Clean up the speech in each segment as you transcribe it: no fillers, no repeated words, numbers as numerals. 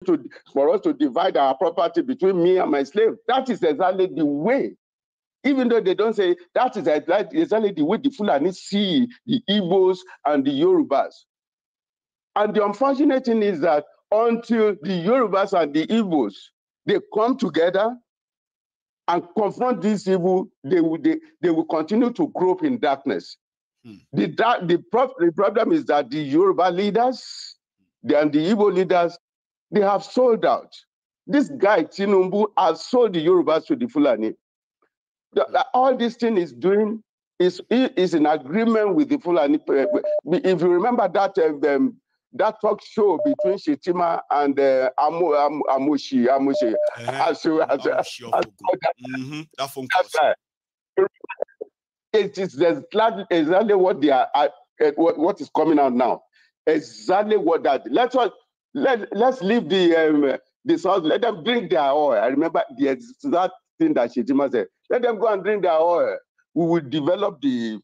for us to divide our property between me and my slave. That is exactly the way. Even though they don't say, that is exactly the way the Fulani see the Igbos and the Yorubas. And the unfortunate thing is that until the Yorubas and the Igbos, they come together and confront this evil, they will continue to grope in darkness. The problem is that the Yoruba leaders and the Igbo leaders, they have sold out. This guy, Tinubu, has sold the Yorubas to the Fulani. All this thing is doing is in agreement with the Fulani. If you remember that that talk show between Shetima and Amoshi. That phone call. It is exactly what they are. What is coming out now? Exactly what that. Let's leave the source. Let them drink their oil. I remember the exact thing that Shetima said. Let them go and drink their oil. We will develop the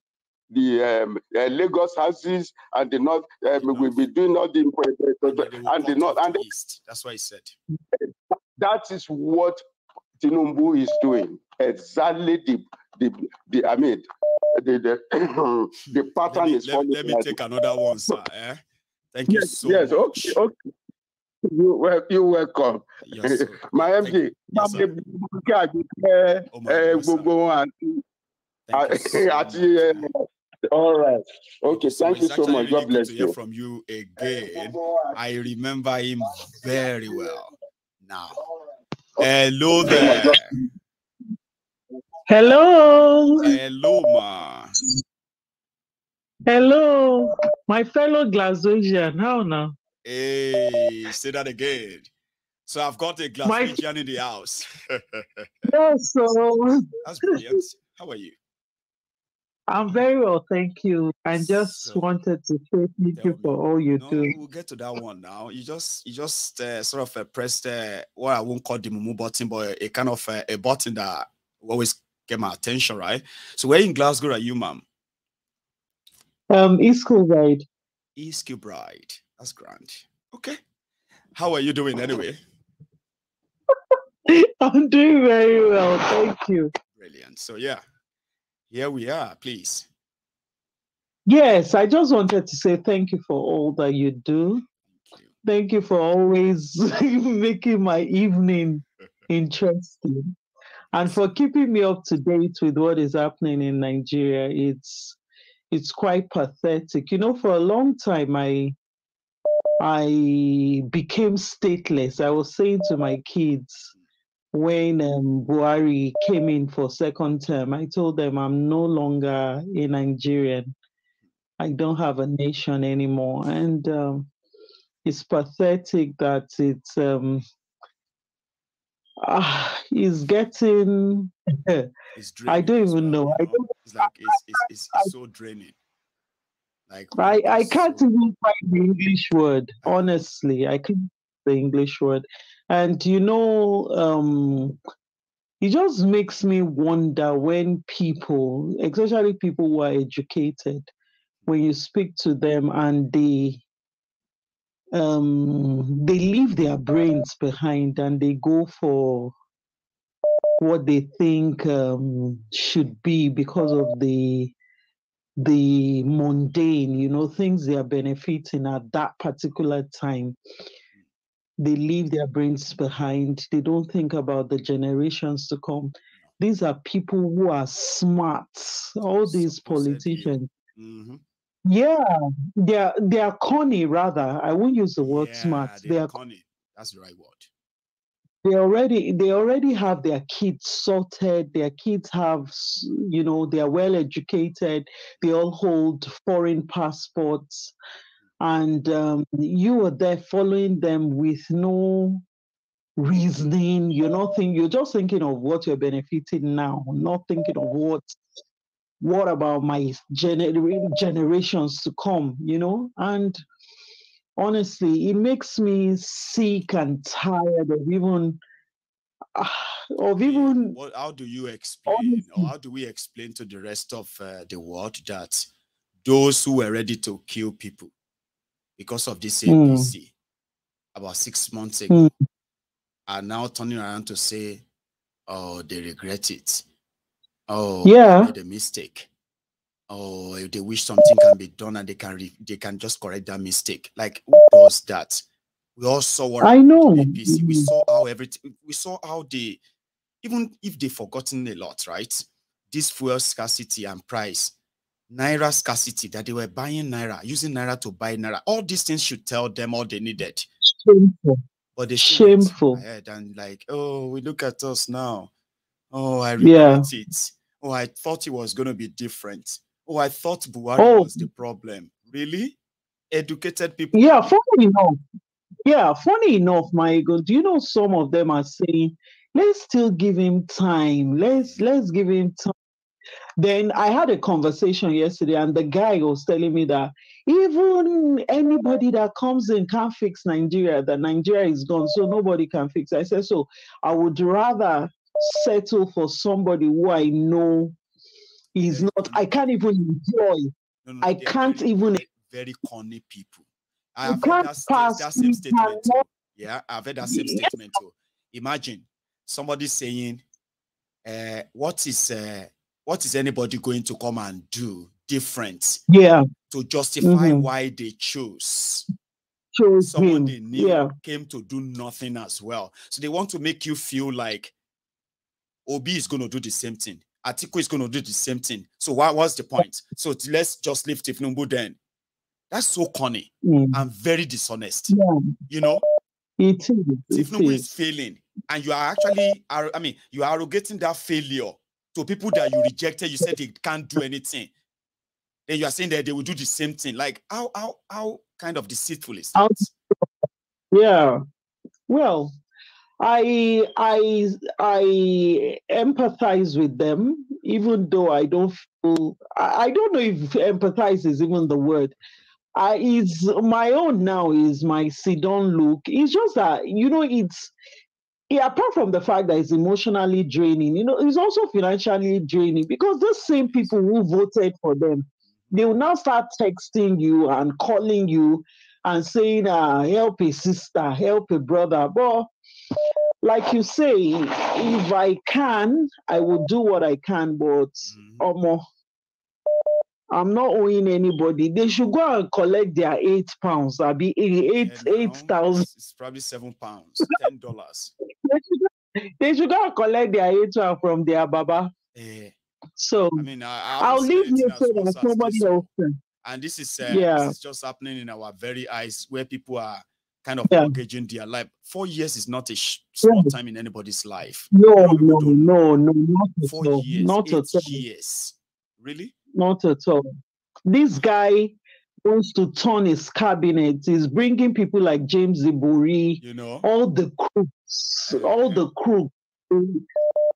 Lagos houses and the north. We'll be doing all the and the north and the east. That's what he said. That is what Tinubu is doing. Exactly the pattern is following. Let me take another one, sir. Thank you so much. Okay. You're welcome. Yes, my MD. All right. Okay, thank you so much. God bless you. Hear from you again. I remember him very well. Now, hello there. Hello. Hello, ma. Hello, my fellow Glaswegian. How now? Hey, say that again. So I've got a Glaswegian in the house. Yes, so that's brilliant. How are you? I'm very well, thank you. I just wanted to say thank you for all you do. We'll get to that one now. You just sort of pressed what I won't call the Mumu button, but a kind of a button that always get my attention, right? So where in Glasgow are you, ma'am? East Kilbride. East Kilbride. That's grand. Okay. How are you doing anyway? I'm doing very well, thank you. Brilliant. So yeah, here we are, please. Yes, I just wanted to say thank you for all that you do. Thank you for always making my evening interesting and for keeping me up to date with what is happening in Nigeria. It's quite pathetic. You know, for a long time, I became stateless. I was saying to my kids when Buhari came in for second term, I told them I'm no longer a Nigerian. I don't have a nation anymore. And it's pathetic that it's getting. I don't even know. It's so draining. Like I can't even find the English word. Honestly, I can't find the English word. And you know, it just makes me wonder when people, especially people who are educated, when you speak to them and they leave their brains behind and they go for what they think should be because of the mundane, you know, things they are benefiting at that particular time. They leave their brains behind. They don't think about the generations to come. These are people who are smart. All these politicians. Mm-hmm. Yeah, they are corny rather. I won't use the word smart. They are corny. That's the right word. They already have their kids sorted. Their kids have, you know, they are well educated. They all hold foreign passports, and you are there following them with no reasoning. You're just thinking of what you're benefiting now, not thinking of what about my generations to come, you know? And honestly, it makes me sick and tired of even. How do you explain, or how do we explain to the rest of the world that those who were ready to kill people because of this APC, about 6 months ago are now turning around to say, oh, they regret it. Oh, they made a mistake. Oh, if they wish something can be done and they can just correct that mistake. Like, who does that? We all saw what I know. APC. We saw how we saw how they, even if they've forgotten a lot, right? This fuel scarcity and price, Naira scarcity, that they were buying Naira, using Naira to buy Naira. All these things should tell them all they needed. Shameful. But they shameful ahead and like, oh, we look at us now. Oh, I regret it. Oh, I thought it was going to be different. Oh, I thought Buhari was the problem. Really? Educated people. Yeah, funny enough. Yeah, funny enough, Michael. Do you know some of them are saying, let's still give him time. Let's give him time. Then I had a conversation yesterday, and the guy was telling me that even anybody that comes in can't fix Nigeria, that Nigeria is gone, so nobody can fix it. I said, so I would rather settle for somebody who I know is not, I can't even enjoy. I can't even. Very corny people. I have heard that same statement too. Yeah, I've heard that same statement too. Imagine somebody saying, what is anybody going to come and do different? Yeah. To justify why they chose someone they knew came to do nothing as well. So they want to make you feel like Obi is going to do the same thing. Atiku is going to do the same thing. So what's the point? So let's just leave Tifnumbu then. That's so corny and very dishonest. Yeah. You know? It is. Tifnumbu is failing. And you are actually, you are arrogating that failure to people that you rejected. You said they can't do anything. Then you are saying that they will do the same thing. Like, how kind of deceitful is that? Yeah. Well, I empathize with them, even though I don't feel, I don't know if empathize is even the word. It's my own now is my sit-down look. It's just that, you know, apart from the fact that it's emotionally draining, you know, it's also financially draining, because those same people who voted for them, they will now start texting you and calling you and saying, help a sister, help a brother. But like you say, if I can, I will do what I can, but I'm not owing anybody. They should go and collect their £8. I'll be 8,000. It's probably £7, $10. They should go and collect their £8 from their baba. So I mean, I'll leave you so that somebody else can. And this is just happening in our very eyes, where people are kind of mortgaging their life. 4 years is not a small time in anybody's life. No, not at 4 all. years, Not 8 at all. years. Really? Not at all. This guy wants to turn his cabinet. He's bringing people like James Ibori, you know, all the crooks,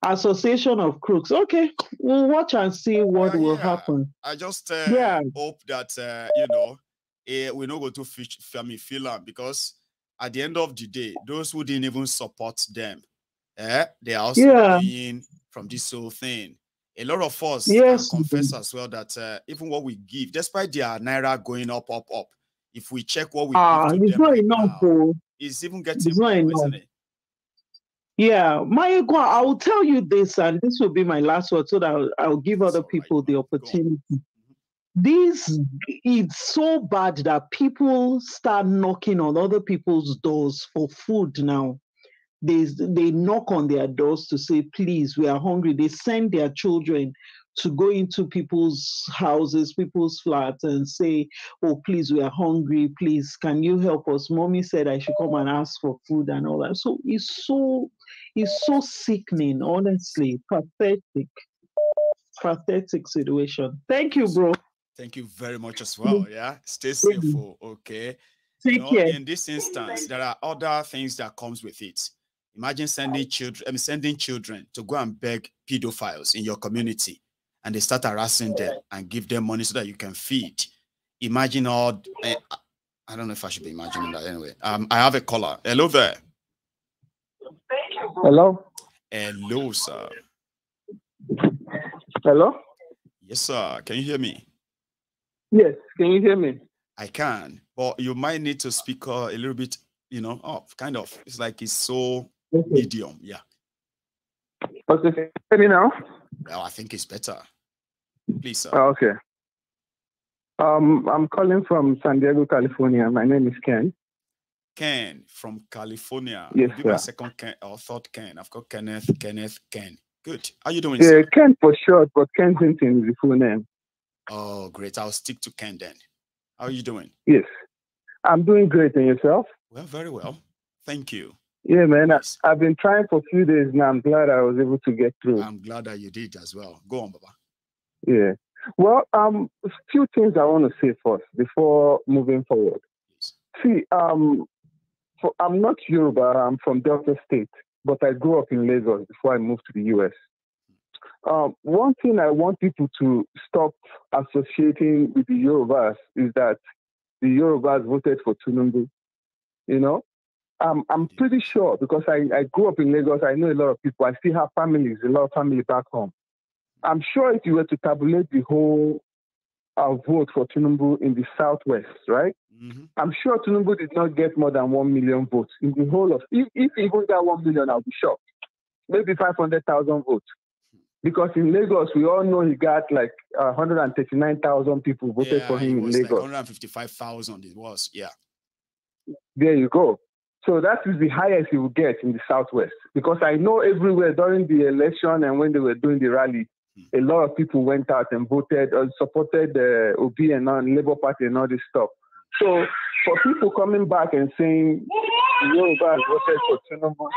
Association of Crooks. Okay, we'll watch and see what will happen. I just hope that you know, we're not going to feel them, because at the end of the day, those who didn't even support them, they are also paying from this whole thing. A lot of us can confess as well that even what we give, despite their Naira going up, if we check what we give to it's them not right enough. Now, it's even getting more, isn't it? Yeah, Mayego, I will tell you this, and this will be my last word, so that I'll give other people the opportunity. It's so bad that people start knocking on other people's doors for food now. They knock on their doors to say, please, we are hungry. They send their children to go into people's houses, people's flats, and say, oh, please, we are hungry. Please, can you help us? Mommy said I should come and ask for food and all that. So it's so sickening, honestly. Pathetic situation. Thank you, bro. Thank you very much as well. Yeah, stay safe. Okay. Take care. In this instance, there are other things that comes with it. Imagine sending children to go and beg pedophiles in your community, and they start harassing them and give them money so that you can feed. Imagine all. I don't know if I should be imagining that anyway. I have a caller. Hello there. Hello. Hello, sir. Hello. Yes, sir. Can you hear me? Yes. Can you hear me? I can, but you might need to speak a little bit you know, kind of. It's like it's so medium. Yeah. Okay. Can you hear me now? Well, I think it's better. Please, sir. Okay. I'm calling from San Diego, California. My name is Ken. Ken from California. Yes, Be sir. my second Ken or third Ken. I've got Kenneth. Ken. Good. How you doing, Yeah, sir? Ken for short, but Kensington is the full name. Oh, great. I'll stick to Ken then. How are you doing? Yes. I'm doing great. And yourself? Well, very well. Thank you. Yeah, man. Yes. I've been trying for a few days now. I'm glad I was able to get through. I'm glad that you did as well. Go on, Baba. Yeah. Well, a few things I want to say first before moving forward. Yes. See, I'm not Yoruba. I'm from Delta State, but I grew up in Lagos before I moved to the US. One thing I want people to stop associating with the Yorubas is that the Yorubas voted for Tinubu. You know, I'm pretty sure because I grew up in Lagos. I know a lot of people. I still have families, a lot of family back home. I'm sure if you were to tabulate the whole vote for Tinubu in the Southwest, right? Mm-hmm. I'm sure Tinubu did not get more than 1 million votes in the whole of. If even got 1 million, I'll be shocked. Maybe 500,000 votes. Because in Lagos, we all know he got like 139,000 people voted for him in Lagos. Like 155,000 it was, yeah. There you go. So that is the highest he will get in the Southwest. Because I know everywhere during the election and when they were doing the rally, a lot of people went out and voted or supported the Obi and Labour Party and all this stuff. So for people coming back and saying Yoruba voted for Tinubu,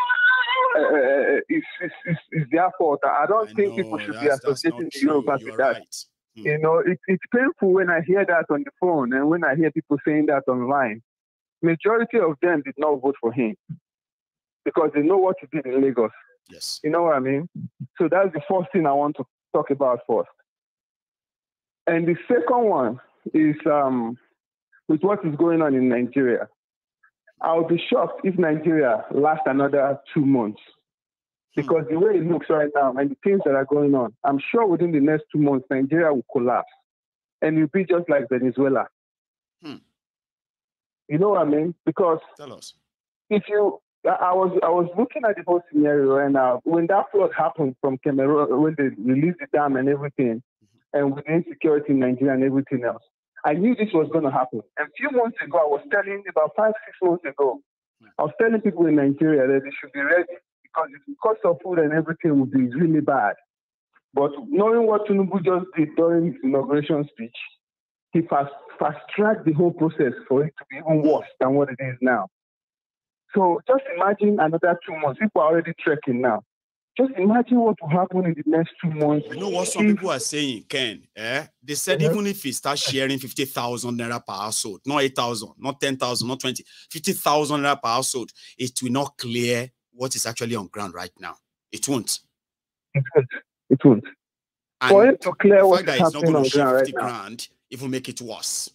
it's their fault. I don't think people should be associating the Yorubas with that. Right. You know, it's painful when I hear that on the phone and when I hear people saying that online. Majority of them did not vote for him because they know what he did in Lagos. Yes. You know what I mean? So that's the first thing I want to talk about first. And the second one is with what is going on in Nigeria. I'll be shocked if Nigeria lasts another 2 months. Because the way it looks right now and the things that are going on, I'm sure within the next 2 months, Nigeria will collapse. And it'll be just like Venezuela. You know what I mean? Because tell us. If you, I was looking at the whole scenario, and when that flood happened from Cameroon, when they released the dam and everything, and with the insecurity in Nigeria and everything else, I knew this was going to happen. And a few months ago, I was telling, about 5-6 months ago, I was telling people in Nigeria that they should be ready because the cost of food and everything would be really bad. But knowing what Tinubu just did during his inauguration speech, he fast-tracked the whole process for it to be even worse than what it is now. So just imagine another 2 months. People are already trekking now. Just imagine what will happen in the next 2 months. You know what some people are saying, Ken? They said even if he starts sharing 50,000 naira per household, not 8,000, not 10,000, not 20, 50,000 naira per household, it will not clear what is actually on ground right now. It won't. It won't. It won't. And for it to clear what is happening on ground right now, grand, it will make it worse.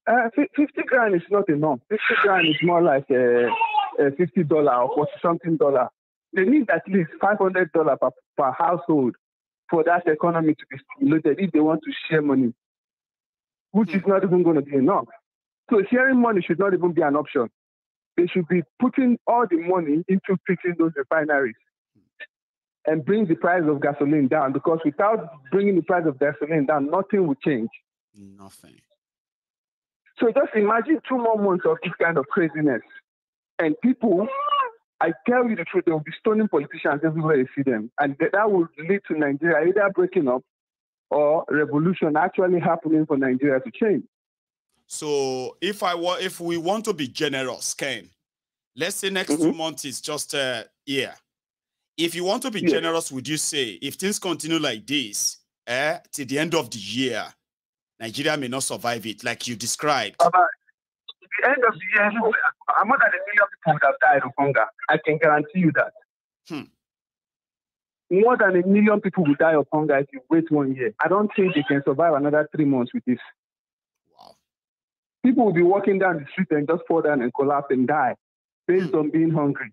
50 grand is not enough. 50 grand is more like $50 or $40-something. They need at least $500 per household for that economy to be stimulated if they want to share money, which is not even going to be enough. So sharing money should not even be an option. They should be putting all the money into fixing those refineries and bring the price of gasoline down, because without bringing the price of gasoline down, nothing will change. Nothing. So just imagine 2 more months of this kind of craziness. And people, I tell you the truth, they will be stoning politicians everywhere you see them. And that will lead to Nigeria either breaking up or revolution actually happening for Nigeria to change. So if we want to be generous, Ken, let's say next 2 months is just a year. If you want to be generous, would you say if things continue like this, till the end of the year, Nigeria may not survive it, like you described? At the end of the year, more than 1 million people would have died of hunger. I can guarantee you that. More than 1 million people will die of hunger if you wait 1 year. I don't think they can survive another 3 months with this. Wow. People will be walking down the street and just fall down and collapse and die based on being hungry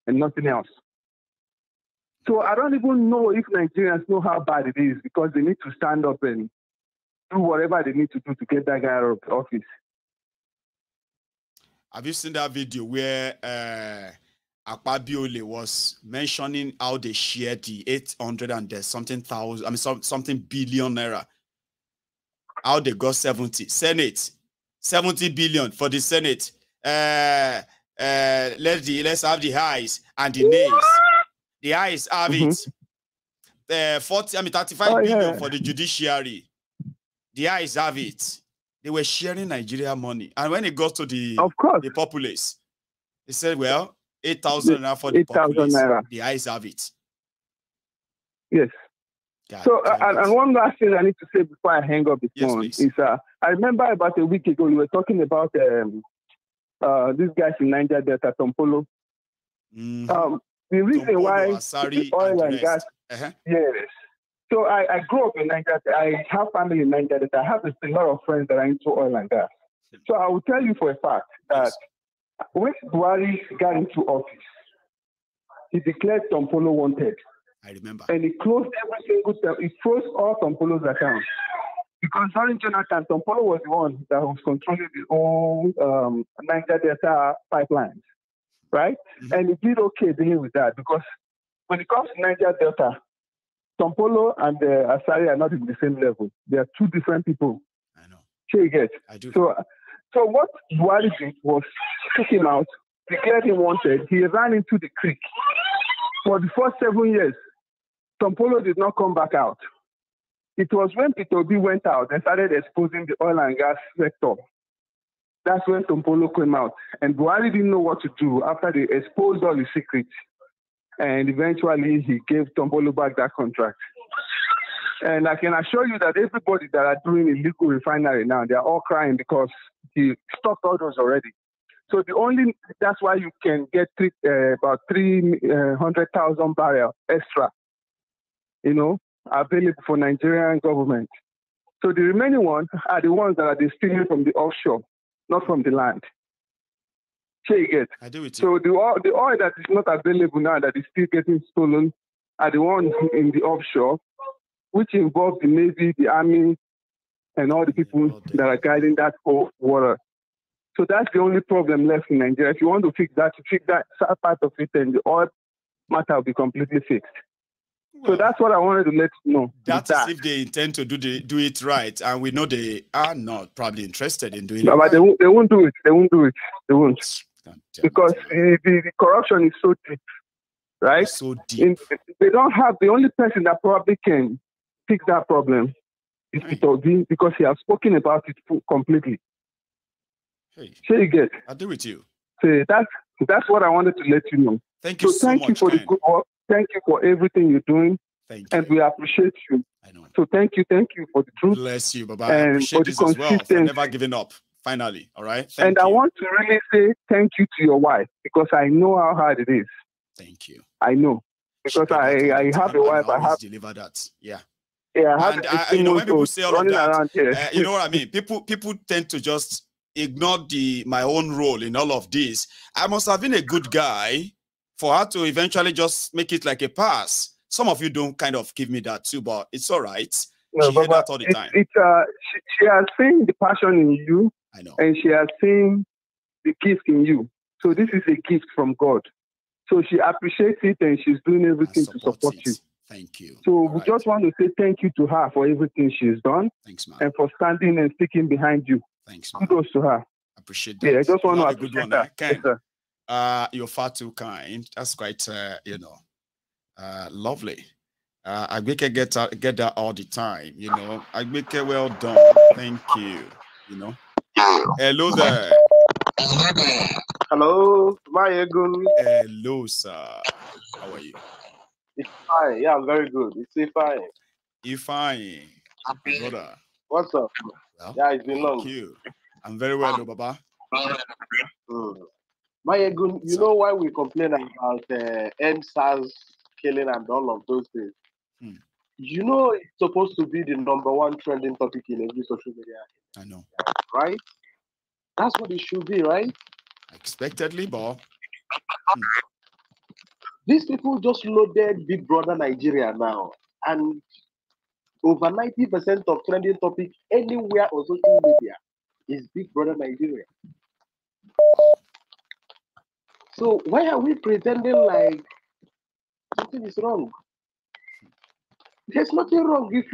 and nothing else. So I don't even know if Nigerians know how bad it is, because they need to stand up and do whatever they need to do to get that guy out of office. Have you seen that video where Akpabiole was mentioning how they shared the 800 and something thousand, I mean, something billion naira? How they got 70. Senate, 70 billion for the Senate. Let's have the highs and the nays. The highs have it. 35 billion for the judiciary. The highs have it. They were sharing Nigeria money. And when it got to the populace, they said, well, 8,000 naira for the populace. The eyes have it. Yes. God, so, and one last thing I need to say before I hang up the phone is, I remember about a week ago, you were talking about these guys in Niger Delta, Tompolo. The reason Tompolo, why Asari, oil and gas, yes. So I grew up in Niger. I have family in Niger Delta. I have a lot of friends that are into oil and gas. So I will tell you for a fact that when Buhari got into office, he declared Tompolo wanted. I remember. And he closed every single time. He froze all Tompolo's accounts. Because during Jonathan, Tompolo was the one that was controlling the whole Niger Delta pipelines, right? Mm-hmm. And he did okay dealing with that because when it comes to Niger Delta, Tompolo and Asari are not in the same level. They are two different people. I know. Sure you get. I do. So what Buhari did was took him out, declared him wanted. He ran into the creek. For the first 7 years, Tompolo did not come back out. It was when Peter Obi went out and started exposing the oil and gas sector. That's when Tompolo came out. And Buhari didn't know what to do after they exposed all the secrets. And eventually he gave Tompolo back that contract. And I can assure you that everybody that are doing illegal refinery now, they're all crying because he stopped all those already. So that's why you can get about 300,000 barrels extra, available for Nigerian government. So the remaining ones are the ones that are stealing from the offshore, not from the land. You get. I do it. So the oil that is not available now, that is still getting stolen, are the ones in the offshore, which involve the Navy, the Army, and all the people that are guiding that whole water. So that's the only problem left in Nigeria. If you want to fix that part of it, then the oil matter will be completely fixed. Well, so that's what I wanted to let you know. That is if they intend to do it right, and we know they are not probably interested in doing it. But right. They won't do it. They won't do it. They won't. Because the corruption is so deep, right? It's so deep. They don't have the only person that probably can fix that problem is Peter Obi because he has spoken about it completely. Hey, so you get. I do with you. So that's what I wanted to let you know. Thank you so thank much, you for the good work. Thank you for everything you're doing. Thank you. And we appreciate you. I know. So thank you for the truth. Bless you, Baba. I appreciate this as well for never giving up. Finally, all right? Thank you. I want to really say thank you to your wife because I know how hard it is. Thank you. I know. Because I have a wife. I have deliver that. Yeah. Yeah. And when people say all of that, you know what I mean? People tend to just ignore my own role in all of this. I must have been a good guy for her to eventually just make it like a pass. Some of you don't kind of give me that too, but it's all right. No, she heard that all the time. She has seen the passion in you. I know. And she has seen the gift in you. So this is a gift from God. So she appreciates it and she's doing everything to support you. Thank you. So we just want to say thank you to her for everything she's done. Thanks, man. And for standing and sticking behind you. Thanks, man. Kudos to her. Appreciate that. Yeah, I just want to appreciate that. Ken, yes, you're far too kind. That's quite, lovely. I make it get that all the time, I make it well done. Thank you, Hello there. Hello, Mayegun. Hello, sir. How are you? It's fine. Yeah, I'm very good. It's fine. You fine, brother. What's up? Well, yeah, it's been long. Thank you. I'm very well, Baba. Mayegun, you know why we complain about NSAS killing and all of those things? You know it's supposed to be the #1 trending topic in every social media. I know. Right? That's what it should be, right? Expectedly, but these people just loaded Big Brother Nigeria now, and over 90% of trending topic anywhere on social media is Big Brother Nigeria. So why are we pretending like something is wrong? There's nothing wrong if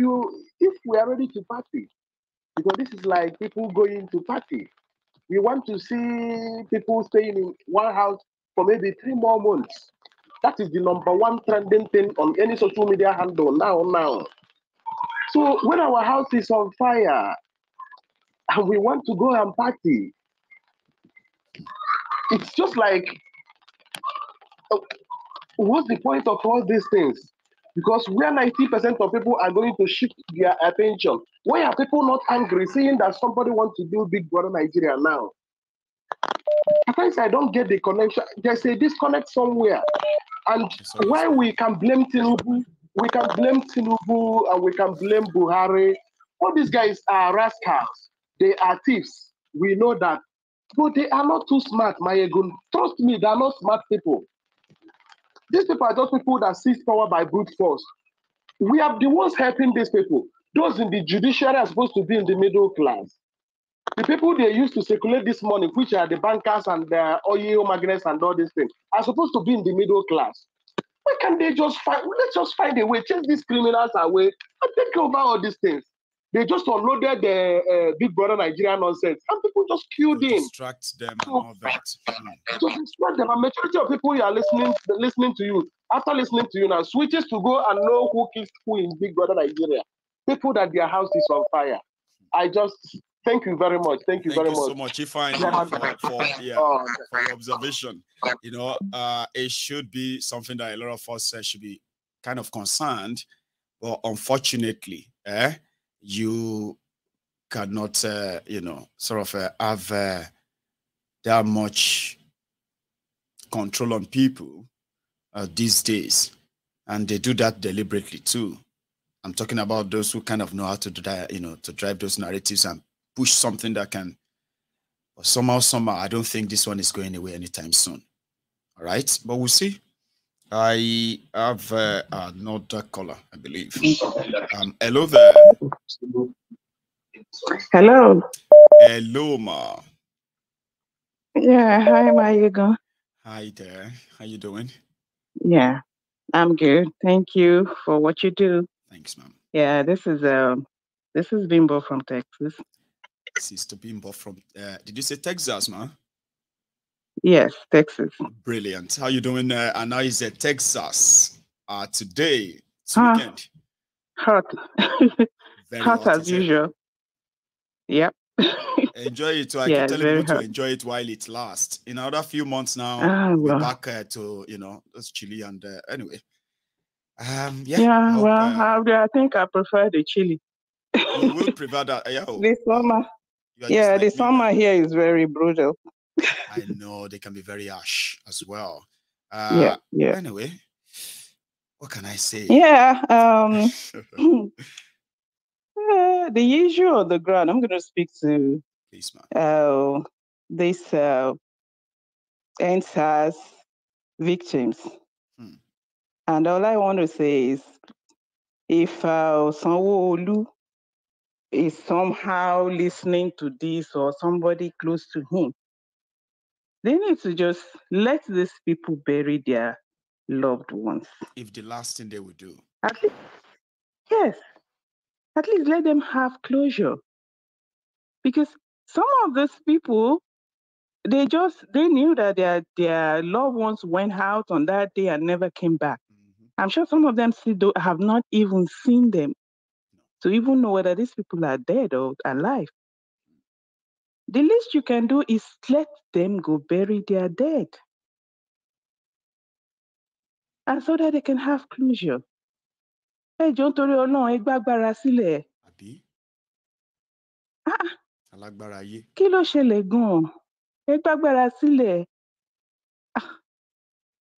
we are ready to party. Because this is like people going to party. We want to see people staying in one house for maybe 3 more months. That is the number one trending thing on any social media handle now. So when our house is on fire and we want to go and party, it's just like, what's the point of all these things? Because where 90% of people are going to shift their attention, why are people not angry seeing that somebody wants to do Big Brother Nigeria now? At times I don't get the connection. There's a disconnect somewhere. And why we can blame Tinubu, we can blame Tinubu and we can blame Buhari. All these guys are rascals. They are thieves. We know that. But they are not too smart, Mayegun. Trust me, they are not smart people. These people are just people that seize power by brute force. We are the ones helping these people. Those in the judiciary are supposed to be in the middle class. The people they use to circulate this money, which are the bankers and the oil magnets and all these things, are supposed to be in the middle class. Why can't they just let's just find a way, chase these criminals away and take over all these things? They just unloaded the Big Brother Nigeria nonsense and people just queued in. Distract them and all that. To distract them. And majority of people who are listening to you, after listening to you now, switches to go and know who kissed who in Big Brother Nigeria. People that their house is on fire. I just thank you very much. Thank you very much. Thank you so much, Ifeanyi, for your observation. You know, it should be something that a lot of us should be kind of concerned, but unfortunately, you cannot, sort of have that much control on people these days, and they do that deliberately too. I'm talking about those who kind of know how to do that, to drive those narratives and push something that can, but somehow, I don't think this one is going away anytime soon. All right, but we'll see. I have another caller, I believe. Hello there. Hello. Hello, ma. Yeah, hi, Mayugo. Hi there. How you doing? Yeah, I'm good. Thank you for what you do. Thanks, ma'am. Yeah, this is Bimbo from Texas. Sister Bimbo from did you say Texas, ma? Yes, Texas. Brilliant. How you doing? And now is Texas. Today, it's weekend. Hot. Very hot as usual. Yep. Enjoy it. So I keep telling people to enjoy it while it lasts. In another few months now, we're back to it's chilly and anyway. I think I prefer the chilly. You will prefer that. This summer. Yeah, the summer here is very brutal. I know they can be very harsh as well. Yeah. Anyway, what can I say? Yeah. The issue on the ground. I'm going to speak to this EndSARS victims, and all I want to say is, if Sanwo-Olu is somehow listening to this or somebody close to him, they need to just let these people bury their loved ones. If the last thing they would do. Yes. At least let them have closure. Because some of those people, they knew that their loved ones went out on that day and never came back. I'm sure some of them still have not even seen them to even know whether these people are dead or alive. The least you can do is let them go bury their dead. And so that they can have closure. Hey, John Torí Ọlọ́run, ẹ gbágbára sílẹ̀. Àbí? Alágbára ayé. Kí ló ṣẹlẹ̀ gan-an? Ẹ gbágbára sílẹ̀.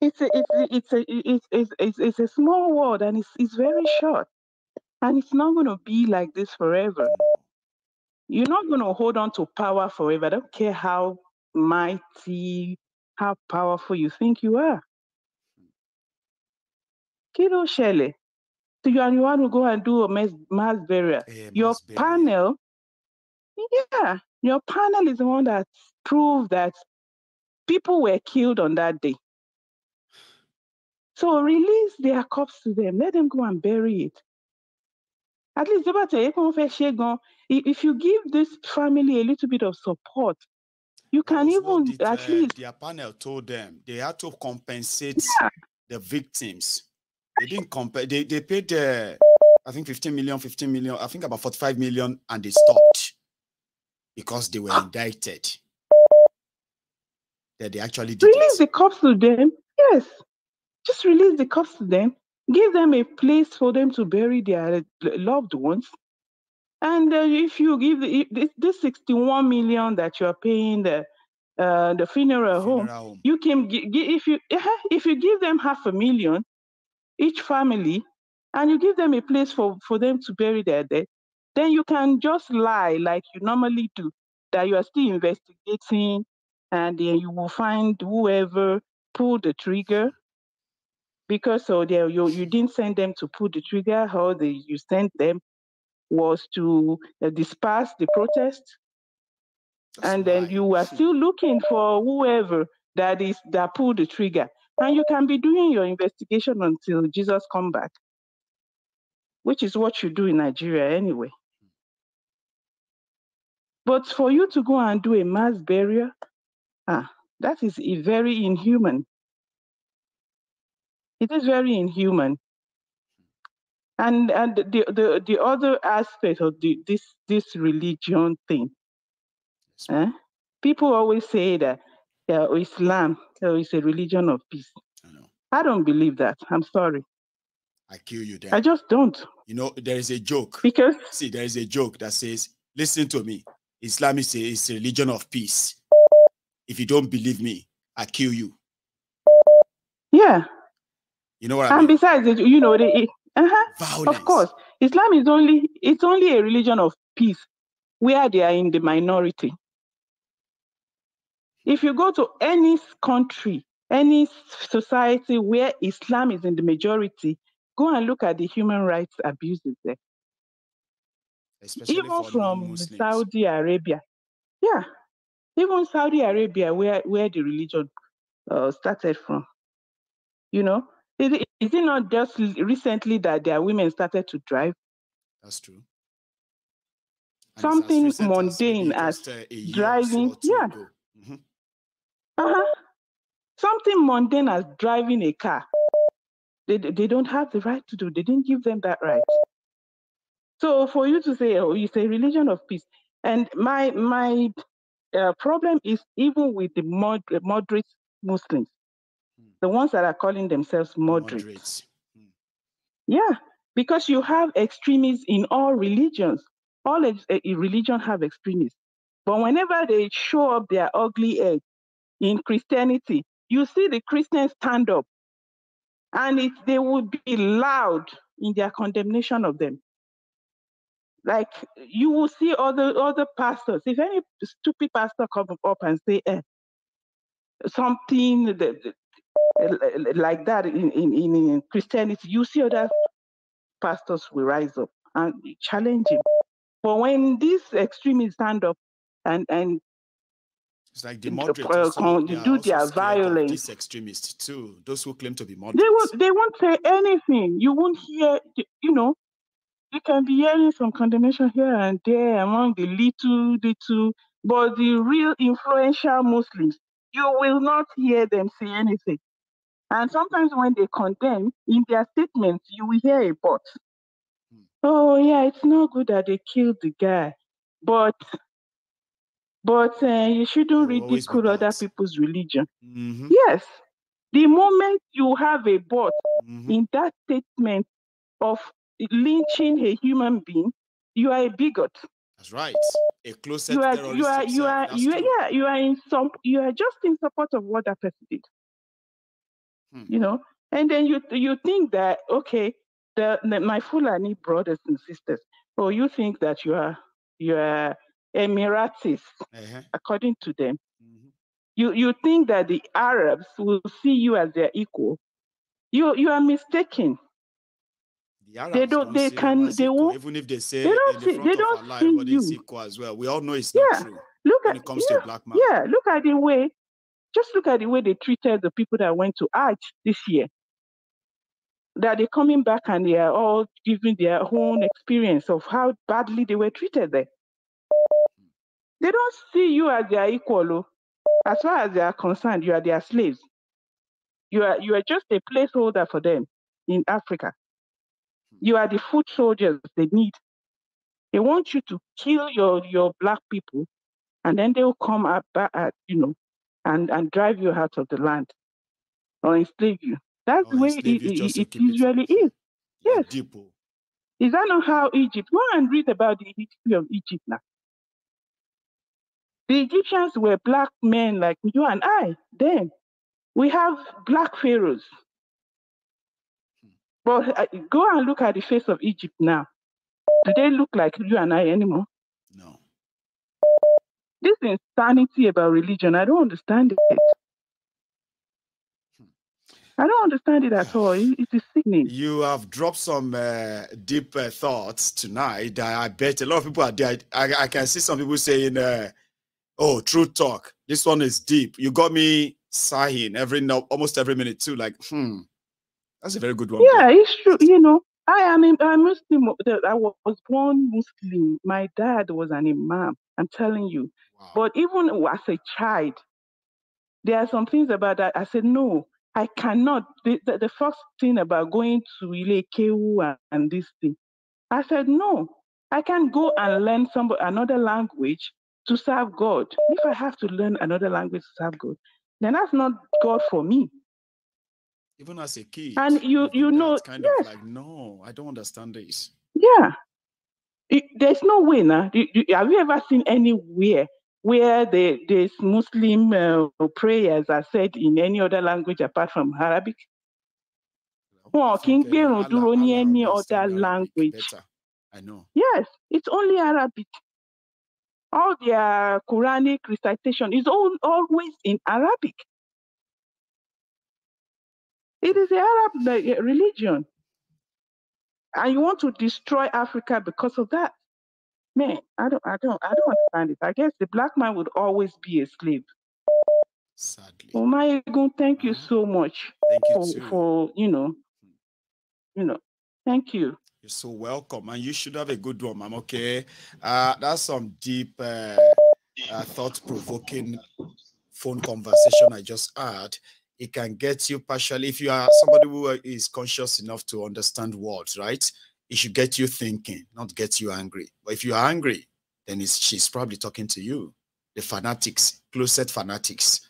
It's a small world and it's very short. And it's not going to be like this forever. You're not going to hold on to power forever. I don't care how mighty, how powerful you think you are. Kí ló ṣẹlẹ̀? So you want to go and do a mass burial. Your panel is the one that proved that People were killed on that day. So release their corpse to them. Let them go and bury it. At least, if you give this family a little bit of support, you can even at least. Their panel told them they had to compensate the victims. They didn't compare. They paid, I think 15 million, I think about 45 million, and they stopped because they were indicted. That they actually did release the cops to them. Yes, just release the cops to them. Give them a place for them to bury their loved ones. And if you give this 61 million that you are paying the funeral home, you can if you give them 500,000 each family, and you give them a place for them to bury their dead, then you can just lie like you normally do, that you are still investigating, and then you will find whoever pulled the trigger, because you didn't send them to pull the trigger. How you sent them was to disperse the protest. And then you are still looking for whoever that pulled the trigger. And you can be doing your investigation until Jesus come back, which is what you do in Nigeria anyway. But for you to go and do a mass burial, that is very inhuman. It is very inhuman. And the other aspect of this religion thing, people always say that Islam is a religion of peace. I don't believe that. I'm sorry. I kill you then. I just don't. You know, there is a joke. Because there is a joke that says, listen to me. Islam is a religion of peace. If you don't believe me, I kill you. Yeah. You know what I mean? And besides, you know, of course, Islam is only a religion of peace where they are in the minority. If you go to any country, any society where Islam is in the majority, go and look at the human rights abuses there. Especially even from Muslims. Saudi Arabia. Yeah, even Saudi Arabia, where the religion started from. You know, is it not just recently that their women started to drive? That's true. And something mundane as driving. Yeah. Something mundane as driving a car. They don't have the right to do. They didn't give them that right. So for you to say, oh, it's a religion of peace, and my problem is even with the moderate Muslims, the ones that are calling themselves moderates. Yeah, because you have extremists in all religions. All religions have extremists. But whenever they show up their ugly head in Christianity, you see the Christians stand up, and they would be loud in their condemnation of them. Like you will see other pastors. If any stupid pastor comes up and say something like that in Christianity, you see other pastors will rise up and challenge him. But when these extremists stand up and it's like the moderates do their violence, these extremists too, those who claim to be moderates, they won't say anything. You won't hear, you know. You can be hearing some condemnation here and there among the little, but the real influential Muslims, you will not hear them say anything. And sometimes when they condemn, in their statements, you will hear a but. Oh, yeah, it's not good that they killed the guy, but you shouldn't ridicule other people's religion. Yes, the moment you have a but in that statement of lynching a human being, you are a bigot. That's right. A closet terrorist. You are just in support of what that person did. You know, and then you think that, okay, my Fulani brothers and sisters, or you think that you are Emiratis, according to them. You think that the Arabs will see you as their equal. You are mistaken. The Arabs won't, even if they say they don't see everybody is equal as well. We all know it's not true when it comes to a black man. Yeah, look at the way Just look at the way they treated the people that went to Hajj this year. That they're coming back and they are all giving their own experience of how badly they were treated there. They don't see you as their equal. As far as they are concerned, you are their slaves. You are just a placeholder for them in Africa. You are the foot soldiers they need. They want you to kill your black people, and then they will come up, and drive you out of the land or enslave you. That's the way it usually is. Yes. Is that not how Egypt? Go and read about the history of Egypt now. The Egyptians were black men like you and I. Then we have black pharaohs. But go and look at the face of Egypt now. Do they look like you and I anymore? No. This insanity about religion, I don't understand it. I don't understand it at all. It is sickening. You have dropped some deep thoughts tonight. I bet a lot of people are there. I can see some people saying, oh, truth talk. This one is deep. You got me sighing almost every minute too. Like, that's a very good one. Yeah, it's true. You know, I'm Muslim. I was born Muslim. My dad was an imam. I'm telling you. Wow. But even as a child, there are some things about that. I said, no, I cannot. The first thing about going to Ilekeu and this thing, I said, no, I can go and learn another language to serve God. If I have to learn another language to serve God, then that's not God for me. Even as a kid, and you know, kind of like, no, I don't understand this. Yeah, there's no way now. Have you ever seen anywhere where there's Muslim prayers are said in any other language apart from Arabic? Or any other language? Better. I know. Yes, it's only Arabic. All their Quranic recitation is always in Arabic. It is the Arab religion. And you want to destroy Africa because of that? Man, I don't understand it. I guess the black man would always be a slave. Sadly. Oh my God, thank you so much. Thank you for thank you. You're so welcome, and you should have a good one, Mom. Okay, that's some deep, thought-provoking phone conversation I just had. It can get you partially, if you are somebody who is conscious enough to understand words, right? It should get you thinking, not get you angry. But if you are angry, then she's probably talking to you, the fanatics, closet fanatics.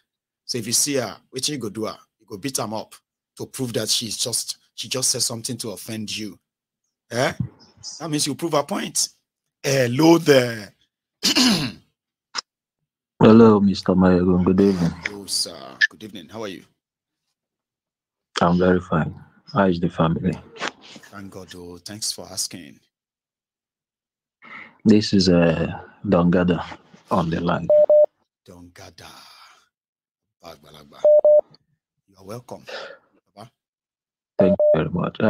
So if you see her, what you go do her? You go beat them up to prove that she just said something to offend you. Eh? That means you prove a point. Hello there. Hello, Mr. Mayagun. Good evening. Hello, sir. Good evening. How are you? I'm very fine. How is the family? Thank God. Oh, thanks for asking. This is Dongada on the line. Dongada. You are welcome. Thank you very much.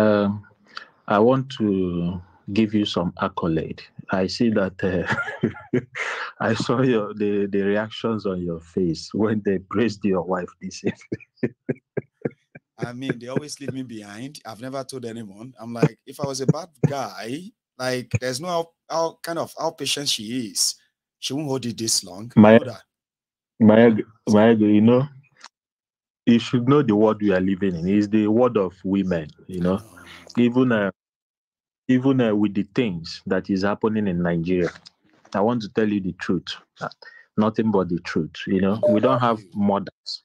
I want to give you some accolade. I see that I saw the reactions on your face when they praised your wife this evening. I mean, they always leave me behind. I've never told anyone. I'm like, if I was a bad guy, like, there's no how patient she is. She won't hold it this long. Mayago, you know, you should know the world we are living in. It's the world of women, you know. Even with the things that is happening in Nigeria, I want to tell you the truth. Nothing but the truth. You know, we don't have mothers.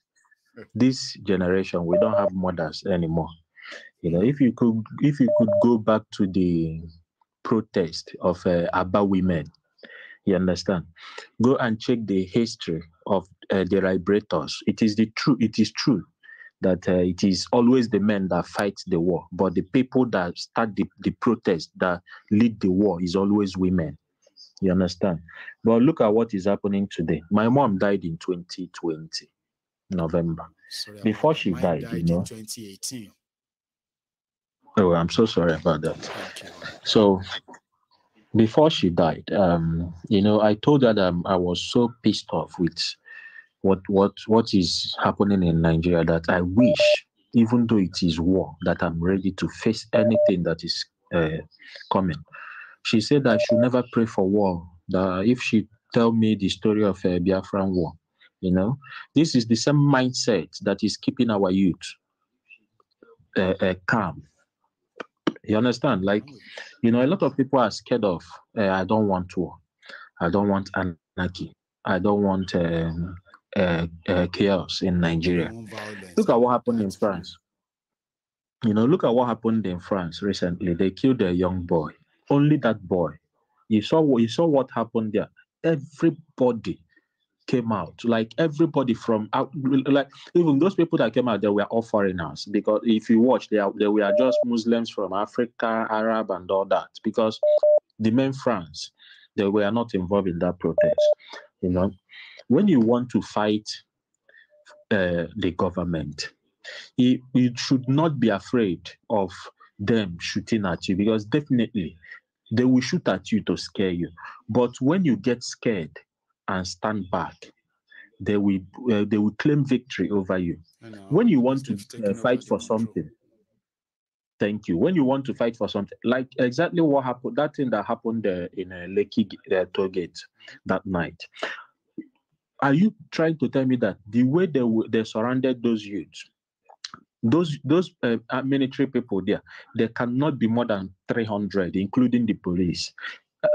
This generation, we don't have mothers anymore. You know, if you could go back to the protest of Aba women, you understand? Go and check the history of the liberators. It is true that it is always the men that fight the war, but the people that start the protest, that lead the war, is always women. You understand? But look at what is happening today. My mom died in 2020, November. Sorry, before she died, you know. In 2018. Oh, I'm so sorry about that. So before she died, you know, I told her that I was so pissed off with what is happening in Nigeria, that I wish, even though it is war, that I'm ready to face anything that is coming. She said I should never pray for war. That if she tell me the story of Biafran war, this is the same mindset that is keeping our youth calm. You understand? Like, a lot of people are scared of, I don't want war. I don't want anarchy. I don't want chaos in Nigeria. Look at what happened in France. Look at what happened in France recently. They killed a young boy. Only that boy. You saw what happened there. Everybody came out. Like everybody from out, like even those people that came out, they were all foreigners. Because if you watch, they were just Muslims from Africa, Arab, and all that. Because the main France, they were not involved in that protest. When you want to fight the government, you should not be afraid of them shooting at you, because definitely they will shoot at you to scare you. But when you get scared and stand back, they will claim victory over you. When you want to fight for something, thank you. When you want to fight for something, like exactly what happened, that thing that happened in Lekki toll gate that night. Are you trying to tell me that the way they surrounded those youths, those military people there cannot be more than 300, including the police?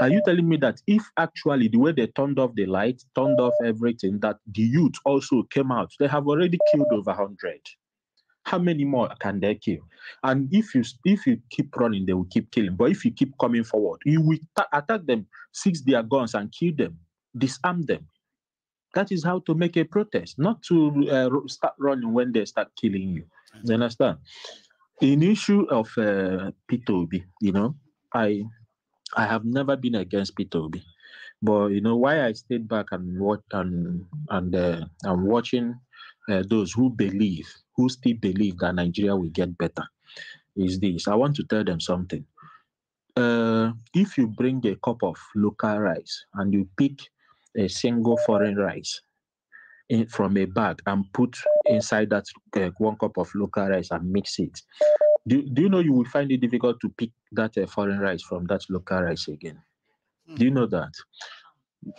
Are you telling me that if actually the way they turned off the light, turned off everything, that the youth also came out, they have already killed over 100? How many more can they kill? And if you keep running, they will keep killing. But if you keep coming forward, you will attack them, seize their guns and kill them, disarm them. That is how to make a protest, not to start running when they start killing you. You understand? In issue of Peter Obi, I have never been against Peter Obi, but why I stayed back and I'm watching those who still believe that Nigeria will get better is this. I want to tell them something. If you bring a cup of local rice and you pick a single foreign rice from a bag and put inside that 1 cup of local rice and mix it, do you know you will find it difficult to pick that foreign rice from that local rice again? Do you know that?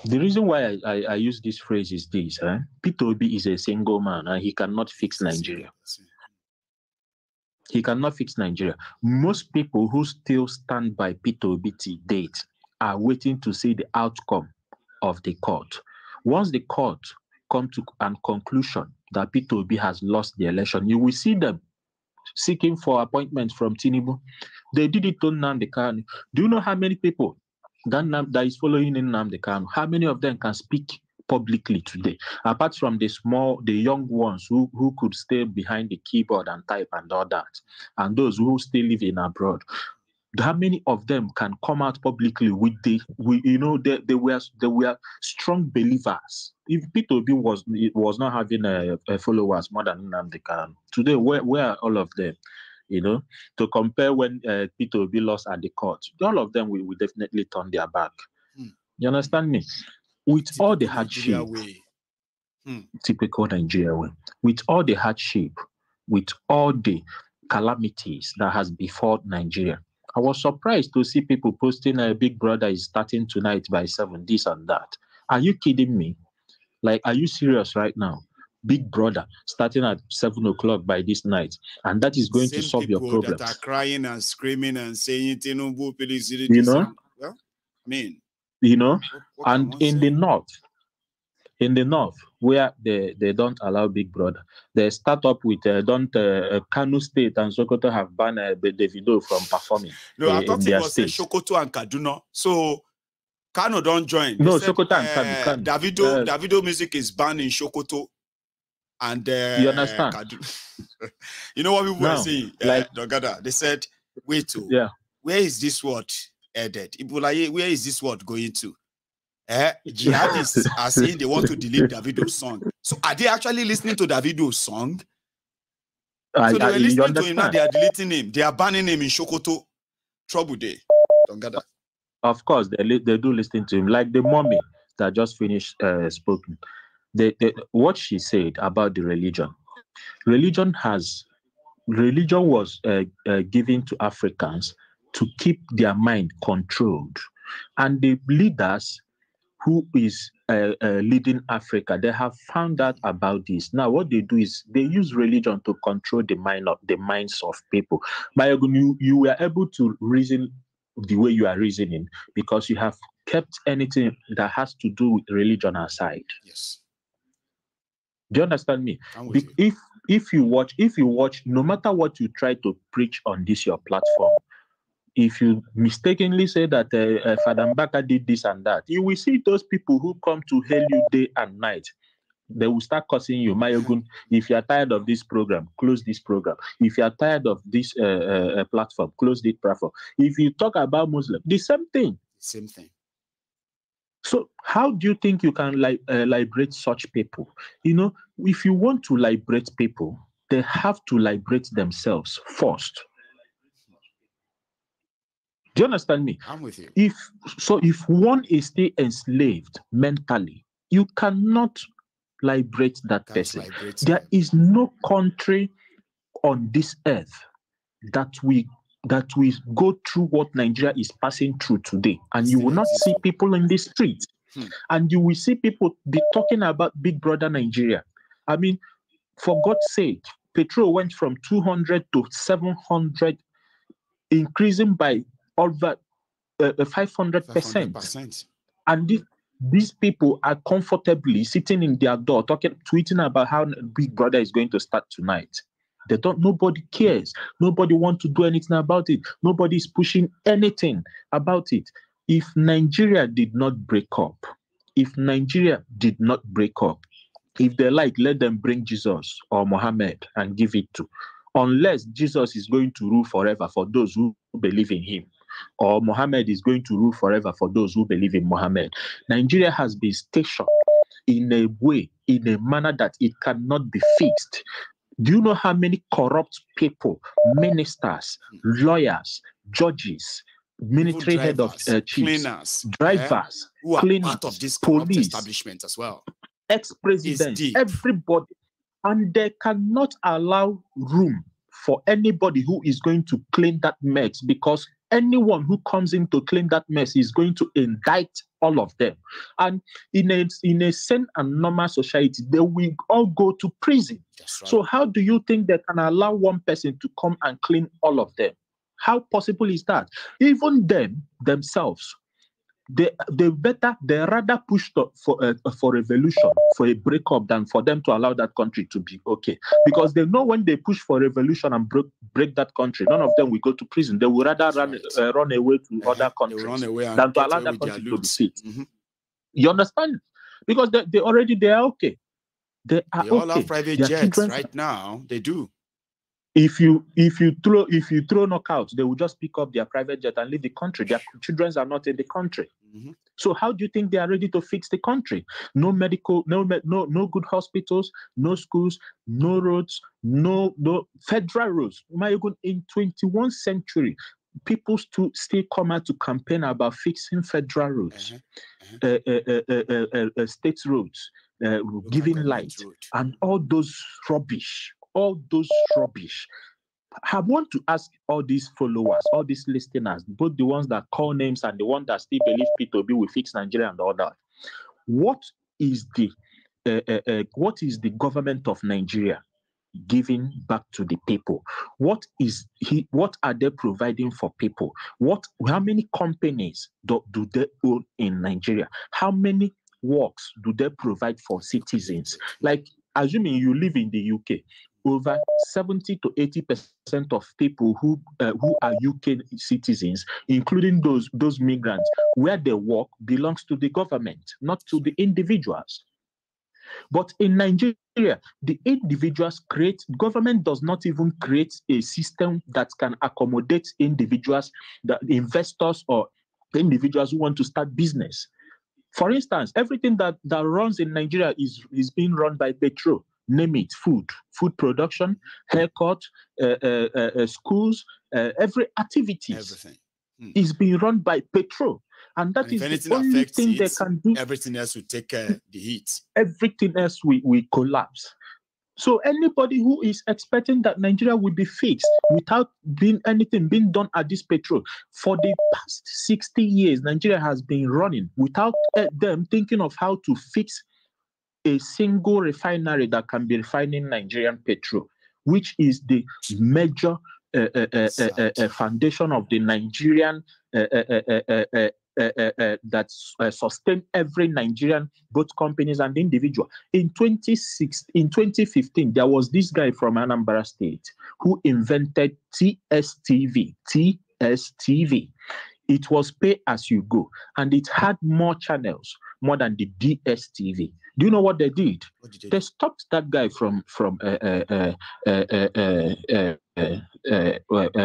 The reason why I use this phrase is this. Peter Obi is a single man and he cannot fix Nigeria. He cannot fix Nigeria. Most people who still stand by Peter Obi to date are waiting to see the outcome of the court. Once the court come to a conclusion that Peter Obi has lost the election, you will see them seeking for appointments from Tinubu. They did it to Nnamdi Kanu. Do you know how many people that is following in Nnamdi Kanu? How many of them can speak publicly today? Apart from the young ones who could stay behind the keyboard and type and all that, and those who still live in abroad, how many of them can come out publicly they were strong believers? If Peter Obi was not having followers more than Nnamdi Kanu, today where are all of them? To compare when Peter Obi lost at the court, all of them will definitely turn their back. You understand me? With all the hardship, typical Nigeria way, with all the hardship, with all the calamities that has befallen Nigeria, I was surprised to see people posting a Big Brother is starting tonight by 7, this and that. Are you kidding me? Like, are you serious right now? Big Brother starting at 7 o'clock by this night, and that is going to solve your problems. That are crying and screaming and saying, Tinubu, please, well, I mean, and in the north, where they don't allow Big Brother, they start up with Kano State and Sokoto have banned Davido from performing. No, I thought it was Sokoto and Kaduna. So Kano don't join. No, Sokoto and Kano. Davido music is banned in Sokoto. And you understand? You know what people were saying? Dogada, they said, wait, where is this word headed? Ibulaye, where is this word going to? Jihadists are saying they want to delete Davido's song. So are they actually listening to Davido's song? So they were listening to him, now they are deleting him. They are banning him in Sokoto. Trouble day. Dogada. Of course, they do listen to him. Like the mommy that just finished spoken. what she said about the religion was given to Africans to keep their mind controlled, and the leaders who is leading Africa, they have found out about this. Now, what they do is they use religion to control the minds of people. Mayogun, you were able to reason the way you are reasoning because you have kept anything that has to do with religion aside. Yes. Do you understand me? If you watch, no matter what you try to preach on this your platform, if you mistakenly say that Father Mbaka did this and that, you will see those people who come to hail you day and night. They will start cursing you. Mayogun, if you are tired of this program, close this program. If you are tired of this platform, close this platform. If you talk about Muslim, the same thing. Same thing. So how do you think you can liberate such people? You know, if you want to liberate people, they have to liberate themselves first. Do you understand me? I'm with you. If one is still enslaved mentally, you cannot liberate that person. There is no country on this earth that we go through what Nigeria is passing through today, and you will not see people in the streets, and you will see people be talking about Big Brother Nigeria. I mean, for God's sake, petrol went from 200 to 700, increasing by over 500%. And these people are comfortably sitting in their door, tweeting about how Big Brother is going to start tonight. Nobody cares. Nobody wants to do anything about it. Nobody is pushing anything about it. If Nigeria did not break up, if they like, let them bring Jesus or Muhammad and give it to. Unless Jesus is going to rule forever for those who believe in him, or Muhammad is going to rule forever for those who believe in Muhammad. Nigeria has been stationed in a manner that it cannot be fixed. Do you know how many corrupt people, ministers, lawyers, judges, military head of chiefs, cleaners, drivers, who are cleaners, part of this corrupt police, establishment as well, ex-presidents, everybody, and they cannot allow room for anybody who is going to clean that mess, because anyone who comes in to clean that mess is going to indict all of them. And in a sane and normal society, they will all go to prison. Right. So how do you think they can allow one person to come and clean all of them? How possible is that? Even themselves, they rather push for revolution, for a breakup, than for them to allow that country to be okay. Because they know when they push for revolution and break that country, none of them will go to prison. They will rather run away to other countries than to allow that country to be fixed. Mm-hmm. You understand? Because they are okay. They all have private jets right now. They do. If you throw knockouts, they will just pick up their private jet and leave the country. Their children are not in the country. Mm-hmm. So how do you think they are ready to fix the country? No medical, no good hospitals, no schools, no roads, no federal roads. In 21st century, people still come out to campaign about fixing federal roads, state roads, giving light, and all those rubbish. I want to ask all these followers, all these listeners, both the ones that call names and the ones that still believe P2B will fix Nigeria and all that. What is the government of Nigeria giving back to the people? What are they providing for people? How many companies do they own in Nigeria? How many works do they provide for citizens? Like, assuming you live in the UK, over 70 to 80% of people who are UK citizens, including those migrants, where they work belongs to the government, not to the individuals. But in Nigeria, the individuals government does not even create a system that can accommodate individuals, the investors or individuals who want to start business. For instance, everything that runs in Nigeria is being run by petrol. Name it: food production, haircut, schools, every activity is being run by petrol. And that is the only thing they can do. Everything else will take the heat. Everything else will collapse. So anybody who is expecting that Nigeria will be fixed without anything being done at this petrol, for the past 60 years, Nigeria has been running without them thinking of how to fix a single refinery that can be refining Nigerian petrol, which is the major foundation of the Nigerian that sustain every Nigerian, both companies and individual. In 2015, there was this guy from Anambra State who invented TSTV. TSTV. It was pay as you go, and it had more channels, more than the DSTV. Do you know what they did? They stopped that guy from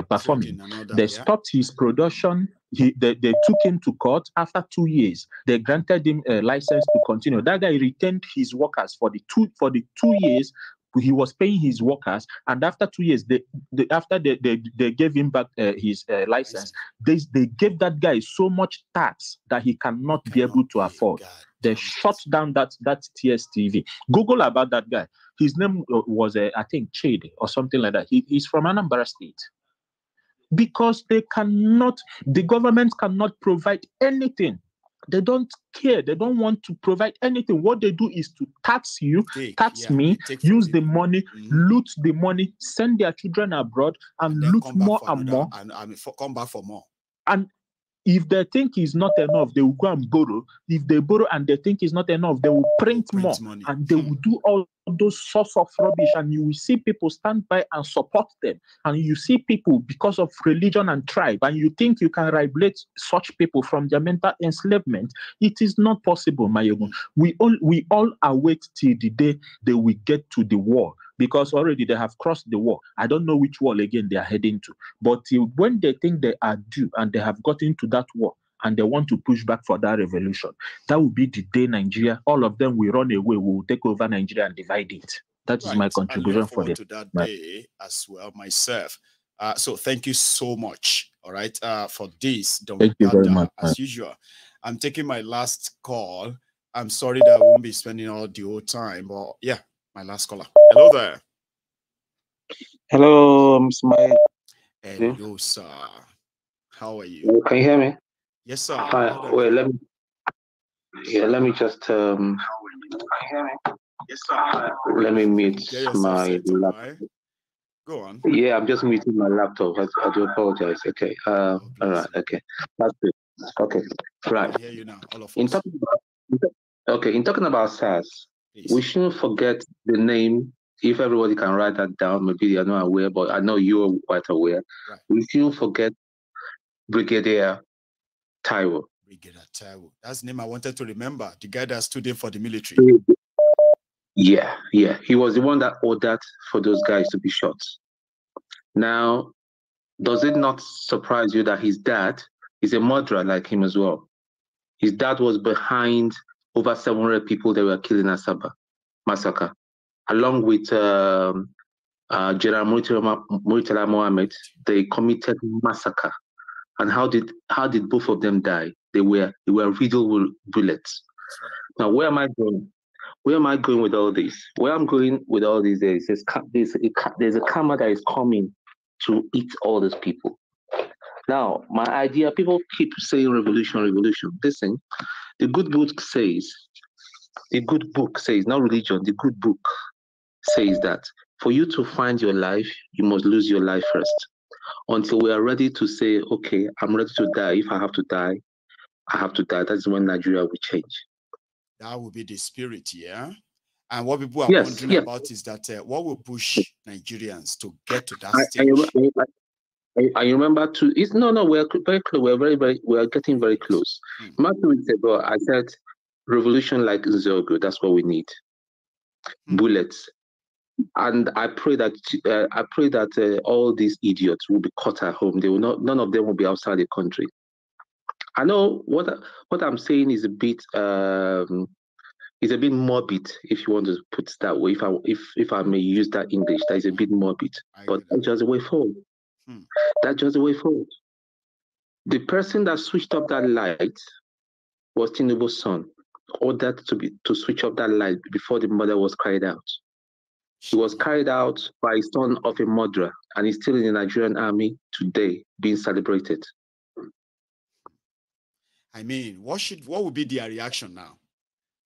performing. They stopped his production. They took him to court. After 2 years, they granted him a license to continue. That guy retained his workers for the 2 years. He was paying his workers, and after 2 years, after they gave him back his license, they gave that guy so much tax that he cannot be able to afford. They shut down that TSTV. Google about that guy. His name was, I think, Chede or something like that. He's from Anambra State. Because the government cannot provide anything. They don't care. They don't want to provide anything. What they do is to tax you, tax me, use the money, loot the money, send their children abroad, and loot more and more. And come back for more. And if they think it's not enough, they will go and borrow. If they borrow and they think it's not enough, they will print more. Money. And they will do all those sorts of rubbish. And you will see people stand by and support them. And you see people, because of religion and tribe, and you think you can liberate such people from their mental enslavement. It is not possible, Mayogun. We all await till the day they will get to the war. Because already they have crossed the wall. I don't know which wall again they are heading to. But when they think they are due and they have gotten to that war and they want to push back for that revolution, that will be the day Nigeria, all of them will run away, will take over Nigeria and divide it. That is my contribution for to that day as well myself. So thank you so much, all right, for this. Thank you very much. As usual, I'm taking my last call. I'm sorry that I won't be spending all the whole time, but yeah. My last caller. Hello there. Hello, Mr. Mike. Hello, sir. How are you? Can you hear me? Yes, sir. Hi. Wait, let me just Can you hear me? Yes, sir. Let me mute my laptop. Go on. Yeah, I'm just muting my laptop. I do apologize. Okay. All right. Okay. That's it. Okay. Right. I hear you now. All of us. In talking about SARS. We shouldn't forget the name. If everybody can write that down, maybe they are not aware, but I know you are quite aware. Right. We shouldn't forget Brigadier Taiwo. Brigadier Taiwo. That's the name I wanted to remember. The guy that stood in for the military. Yeah. He was the one that ordered for those guys to be shot. Now, does it not surprise you that his dad is a murderer like him as well? His dad was behind over 700 people that were killed in Asaba massacre, along with General Murtala Mohammed. They committed massacre. And how did both of them die? They were riddled with bullets. Now, where am I going? Where am I going with all this? Where I'm going with all this is there's a karma that is coming to eat all these people. Now, my idea, people keep saying revolution, revolution. Listen, the good book says, not religion, the good book says that for you to find your life, you must lose your life first. Until we are ready to say, okay, I'm ready to die. If I have to die, I have to die. That's when Nigeria will change. That will be the spirit, yeah? And what people are wondering about is that what will push Nigerians to get to that stage? I remember too. We're very close. We're getting very close. About 2 weeks ago, I said, revolution like Zogo. That's what we need. Bullets. And I pray that all these idiots will be caught at home. They will not. None of them will be outside the country. I know what I'm saying is a bit morbid, if you want to put it that way. If I may use that English, that is a bit morbid, but that's just the way forward. That's just the way forward. The person that switched up that light was Tinubu's son, ordered to switch off that light before the murder was carried out. It was carried out by a son of a murderer, and he's still in the Nigerian army today, being celebrated. I mean, what would be their reaction now?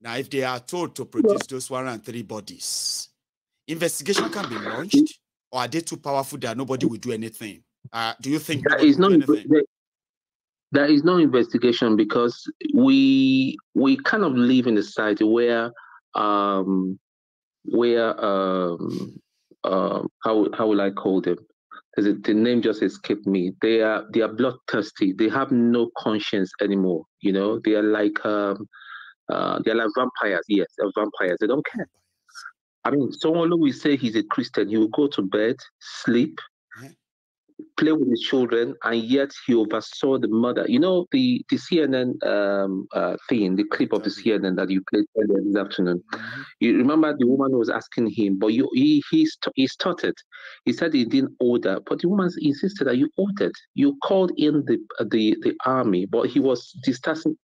Now, if they are told to produce those 103 bodies, investigation can be launched, or are they too powerful that nobody will do anything? Do you think there is no investigation, because we kind of live in a society where how will I call them? The name just escaped me. They are bloodthirsty. They have no conscience anymore. You know, they are like vampires. Yes, they're vampires. They don't care. I mean, someone who will say he's a Christian, he will go to bed, sleep, play with his children, and yet he oversaw the murder. You know, the CNN thing, the clip of the CNN that you played earlier this afternoon. You remember the woman who was asking him, but he started. He said he didn't order, but the woman insisted that you ordered. You called in the army, but he was distancing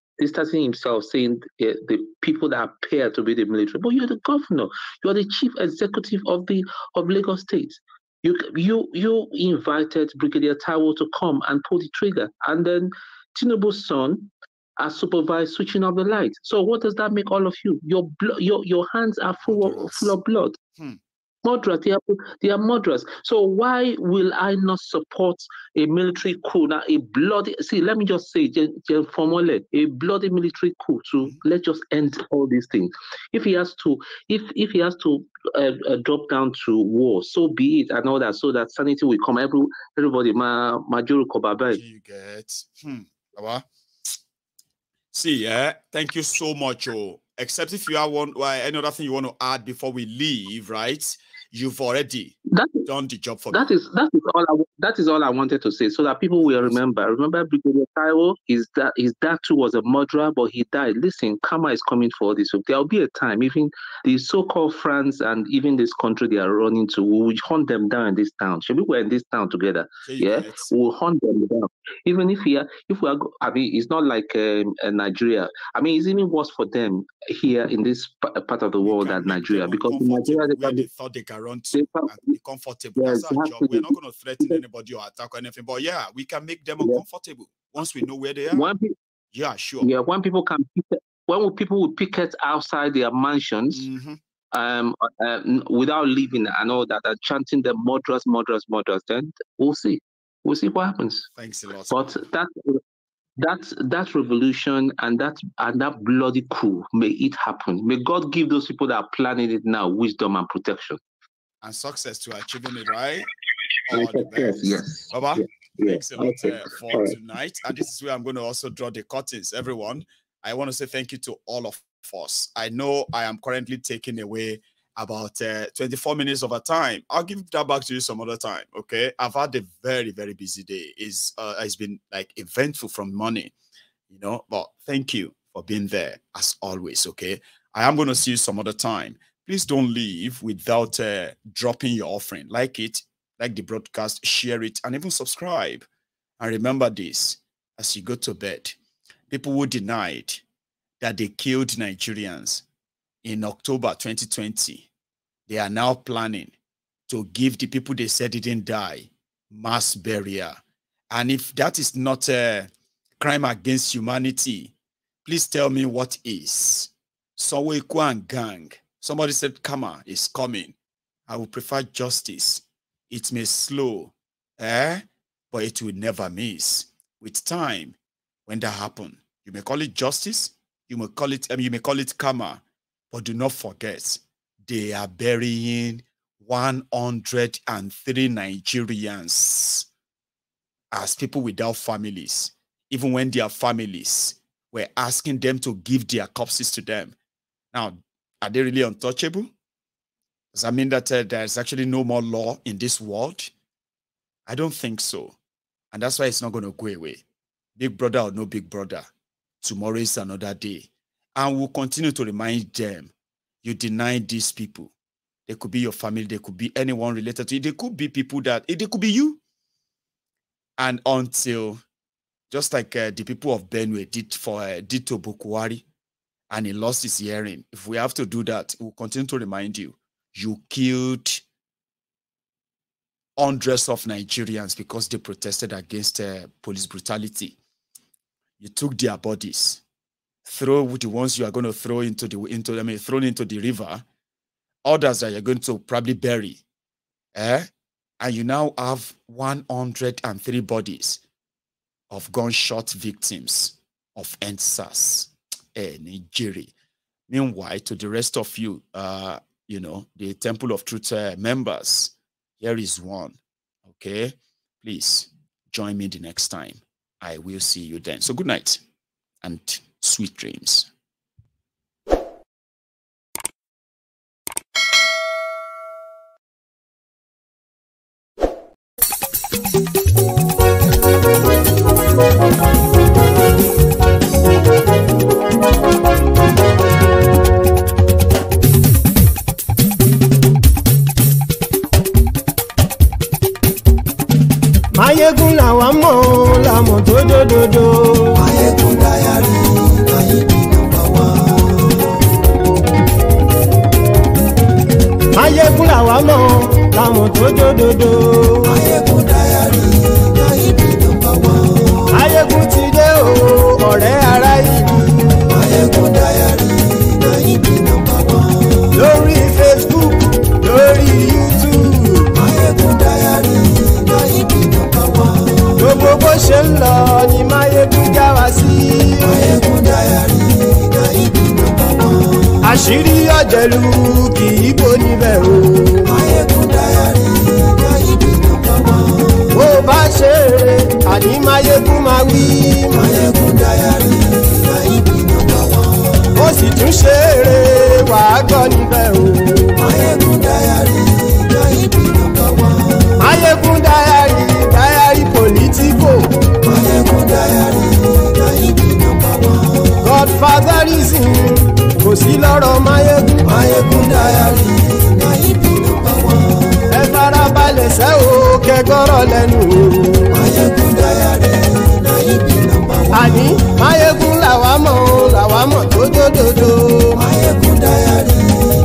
himself, saying the people that appear to be the military. But you're the governor. You are the chief executive of Lagos State. You invited Brigadier Taiwo to come and pull the trigger, and then Tinubu's son has supervised switching off the light. So what does that make all of you? Your hands are full of blood. Murderers, they are murderers. So why will I not support a military coup? Now, let me just say, a bloody military coup to let's just end all these things. If he has to drop down to war, so be it, and all that, so that sanity will come. Everybody, Majuru Kobabai. You get. See, thank you so much. Except if you have any other thing you want to add before we leave, right? You've already done the job for me. That is all I wanted to say, so that people will remember. Remember, Brigadier Taiwo, his dad too was a murderer, but he died. Listen, karma is coming for all this. So there will be a time, even the so-called France and even this country they are running to, we will hunt them down in this town. Should we were in this town together? Yeah, we'll hunt them down. Even if we are, I mean, it's not like Nigeria. I mean, it's even worse for them here in this part of the world than Nigeria, because in Nigeria they thought they can run to and be comfortable. That's our job. We're not going to threaten anybody or attack or anything, but yeah, we can make them uncomfortable once we know where they are. Yeah, sure. Yeah, when people will picket outside their mansions, without leaving and all that, and chanting them murderers, then we'll see what happens. Thanks a lot. But that revolution and that bloody coup, may it happen. May God give those people that are planning it now wisdom and protection and success to achieving it, right? All the best. Yes. Baba, thanks a lot for tonight. And this is where I'm going to also draw the curtains. Everyone, I want to say thank you to all of us. I know I am currently taking away about 24 minutes of our time. I'll give that back to you some other time, okay? I've had a very, very busy day. It's been like eventful from morning, you know, but thank you for being there as always, okay? I am going to see you some other time. Please don't leave without dropping your offering. Like it, like the broadcast, share it, and even subscribe. And remember this, as you go to bed, people who denied that they killed Nigerians in October 2020, they are now planning to give the people they said didn't die mass burial. And if that is not a crime against humanity, please tell me what is. Soweku and gang. Somebody said karma is coming. I would prefer justice. It may slow, but it will never miss. With time, when that happens, you may call it justice, you may call it karma, but do not forget, they are burying 103 Nigerians as people without families, even when their families were asking them to give their corpses to them. Now, are they really untouchable? Does that mean that there's actually no more law in this world? I don't think so. And that's why it's not going to go away. Big brother or no big brother, tomorrow is another day. And we'll continue to remind them, you deny these people. They could be your family. They could be anyone related to you. They could be people that, they could be you. And until just like the people of Benue did to Bukwari, and he lost his hearing. If we have to do that, we'll continue to remind you, you killed hundreds of Nigerians because they protested against police brutality. You took their bodies, throw the ones you are going to throw thrown into the river, others that you're going to probably bury, and you now have 103 bodies of gunshot victims of EndSARS, Nigeria. Meanwhile, to the rest of you, you know, the Temple of Truth members, here is one. Okay, please join me the next time. I will see you then. So good night and sweet dreams. Mayegun làwa mọ̀ làmọ̀ tó dòdòdò. Mayegun Diary, Mayebi number one. Mayegun làwa mọ̀ làmọ̀ tó dòdòdò. Mayegun Diary, Mayebi number one. Mayegun ti dé o, ọ̀rẹ́ ará ìlú. Mayegun Diary, Mayebi number one. Lórí Facebook, lórí YouTube. Mayegun Diary, Mayebi number one. Gbogbo bó ṣe ń lọ ni Mayegun já wa sí. Mayegun Diary, Mayebi number one. Àṣírí ọ̀jẹ̀lú kì í bò níbẹ̀ o. Mayegun Diary, Mayebi number one. Bó bá ṣe eré, àní Mayegun máa wí. Mayegun Diary, Mayebi number one. Ó sì tún ṣe eré, wàá gbọ́ níbẹ̀ o. Mayegun Diary, Mayebi number one. Mayegun Diary, Diary politico. Mayegun Diary, Mayebi number one. Godfatherism kò sí lọ́rọ̀ Mayegun. Mayegun Diary, Mayebi number one. Ẹ farabalẹ̀ sẹ́ o kẹ́gọ́rọ̀ lẹ́nu o. Mayegun Diary, Mayebi number one. Àní Mayegun làwa mọ̀ tó dòdòdò. Mayegun Diary,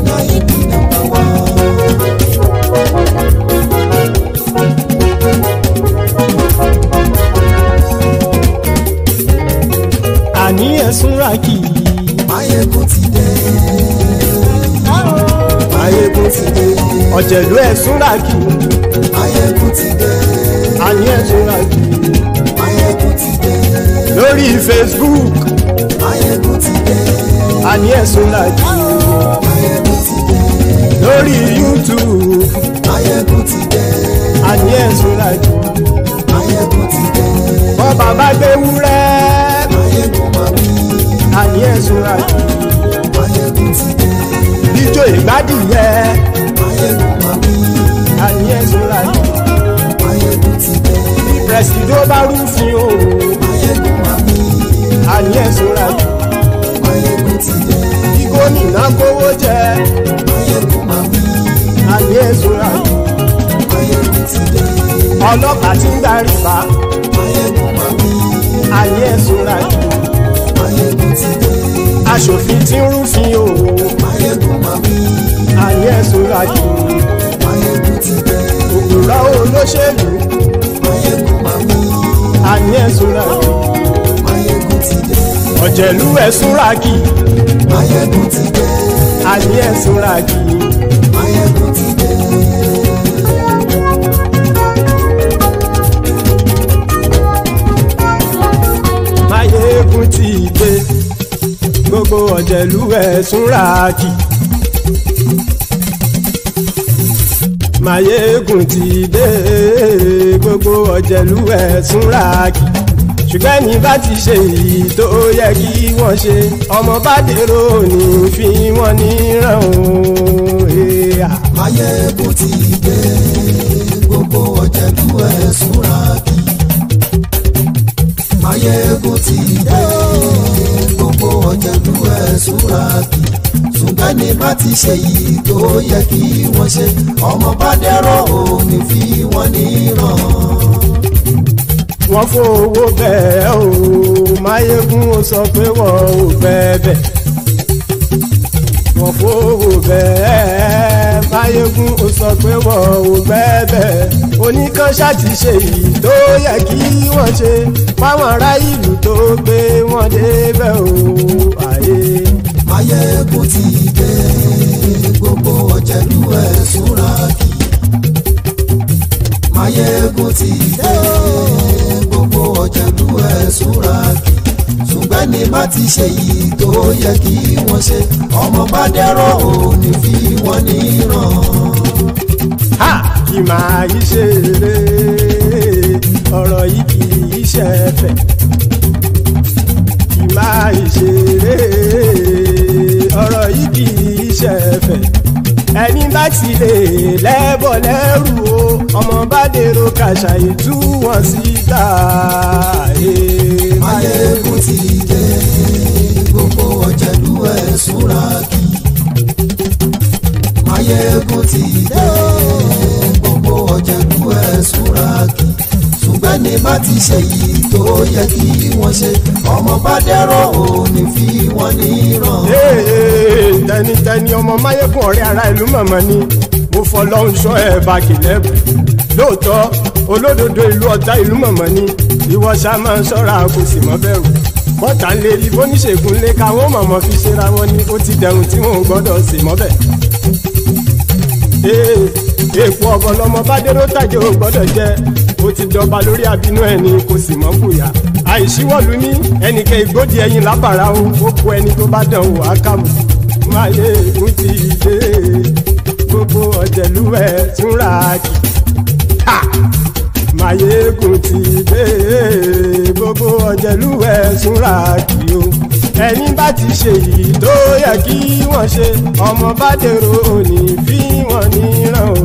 Mayebi number one. Àní ẹ̀sùn ràkì. Mayegun ti dé. Mayegun ti dé. Ọ̀jẹ̀lú ẹ̀sùn ràkì. Mayegun ti dé. Àní ẹ̀sùn ràkì. Mayegun ti dé. Lórí Facebook. Mayegun ti dé. Àní ẹ̀sùn ràkì. Mayegun ti dé. Lórí YouTube. Mayegun ti dé. Àní ẹ̀sùn ràkì. Mayegun ti dé. Bọ́ bàbá gbé wúrẹ́. Mayegun máa wí. Àní ẹ̀sùn ràkì. Mayegun ti dé. Ijó ìgbádìyẹ. Mayegun máa wí. Àní ẹ̀sùn ràkì. Mayegun ti dé. Bí pẹ̀sìdó bá rúfin o. Mayegun máa wí. Àní ẹ̀sùn ràkì. Mayegun ti dé. Bí gómìnà kówó jẹ. Mayegun máa wí. Àní ẹ̀sùn ràkì. Mayegun ti dé. Ọlọ́pàá tí ń gbà rìbá. Mayegun máa wí. Àní ẹ̀sùn ràkì. Mayegun ti dé. Aṣòfin tí ń rúfin o. Mayegun máa wí. Àní ẹ̀sùn ràkì. Mayegun ti dé. Òpùrọ́ olóṣèlú. Mayegun máa wí. Àní ẹ̀sùn ràkì. Mayegun ti dé. Ọ̀jẹ̀lú ẹ̀sùn ràkì. Mayegun ti dé. Àní ẹ̀sùn ràkì. Mayegun ti dé. Mayegun ti dé. Gbogbo ọ̀jẹ̀lú ẹ̀sùn ràkì. Mayegun ti dé. Gbogbo ọ̀jẹ̀lú ẹ̀sùn ràkì. Ṣùgbọ́n ní bá ti ṣe èyí tó yẹ kí wọ́n ṣe, ọmọ bá dèrò ní fi wọ́n níran o. Mayegun ti dé. Gbogbo ọ̀jẹ̀lú ẹ̀sùn ràkì. Mayegun ti dé. Gbogbo ọ̀jẹ̀lú ẹ̀sùn ràkì. Ṣùgbọ́n ní bá ti ṣe èyí tó yẹ kí wọ́n ṣe, ọmọ bá dèrò ní fi wọ́n níran. wọ́n fowó bẹ́ẹ̀ o Máyégún ó sọ pé wọ́n ò bẹ́ẹ̀ wọ́n fowó bẹ́ẹ̀ Máyégún ó sọ pé wọ́n ò bẹ́ẹ̀ oníkan ṣáàtì ṣe èyí tó yẹ kí wọ́n ṣe fáwọn ará ìlú tó gbé wọn débẹ̀ o àyè. Máyégún ti dé gbogbo ọ̀jẹ̀lú ẹ̀ súnra kì. Máyégún ti dé gbogbo ọ̀jẹ̀lú ẹ̀ súnra kì. ṣùgbọ́n ní má ti ṣe yìí tó yẹ kí wọ́n ṣe ọmọ bá dẹ́rọ̀ ò ní fi wọ́n níran. kì máa yí ṣe eré ọ̀rọ̀ yìí kì í ṣe ẹ̀fẹ̀ kì máa yí ṣe eré ọ̀rọ̀ yìí kì í ṣe ẹ̀fẹ̀ ẹni bá ti lè lẹ́bọ̀ lẹ́rù o ọmọ bá dèrò kàṣàyè tú wọn síta. Máyégún ti dé gbogbo ọ̀jẹ̀lú ẹ̀ súnra kì. Máyégún ti dé gbogbo ọ̀jẹ̀lú ẹ̀ súnra kì. ṣùgbọ́n ní bá ti ṣe yìí tó yẹ kí wọ́n ṣe ọmọ bá dẹ́rọ̀ ò ní fi wọ́n níran. tẹnitẹni ọmọ Máyégún ọ̀rẹ́ ara ìlú mọ̀mọ́ ni mo fọlọ́run sọ ẹ̀ bá kìlẹ́bù lóòótọ́ olódodo ìlú ọ̀tá ìlú mọ̀mọ́ ni ìwọ ṣá máa ń ṣọ́ra kò sì mọ́ bẹ̀rù bọ́tà ń lè rí bóníṣègùn lé káwọn mọ̀mọ́ fi ṣera wọn ni ó ti dẹrùn tí wọn ò gbọ́dọ̀ sè mọ́bẹ̀. èèpo ọ̀bọ lọmọ bá dérò tàjẹ́ ò gbọ́dọ̀ jẹ́ ó ti jọba lórí àbínú ẹni kò sì mọ́ bùyà àìsíwọ́lu ní ẹnìkẹ́ ìgbódì ẹyin lábàrá o ó kó ẹni tó bá dán wò á kàmù. Máyégún ti dé gbogbo ọ̀jẹ̀lú ẹ̀ túnra kì. Máyégún ti dé gbogbo ọ̀jẹ̀lú ẹ̀ túnra kì o ẹni bá ti ṣe yìí tó yẹ kí wọ́n ṣe ọmọ bá dèrò òní fi wọ́n níran o.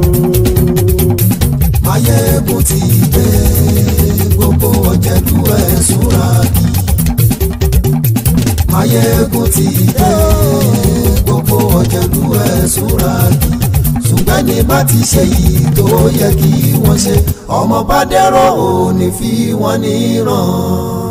Máyégún ti dé gbogbo ọ̀jẹ̀lú ẹ̀ súnra kì. Máyégún ti dé gbogbo ọ̀jẹ̀lú ẹ̀ súnra kì. ṣùgbọ́n ní bá ti ṣe yìí tó yẹ kí wọ́n ṣe ọmọ bá dẹ́rọ̀ ò ní fi wọ́n níran.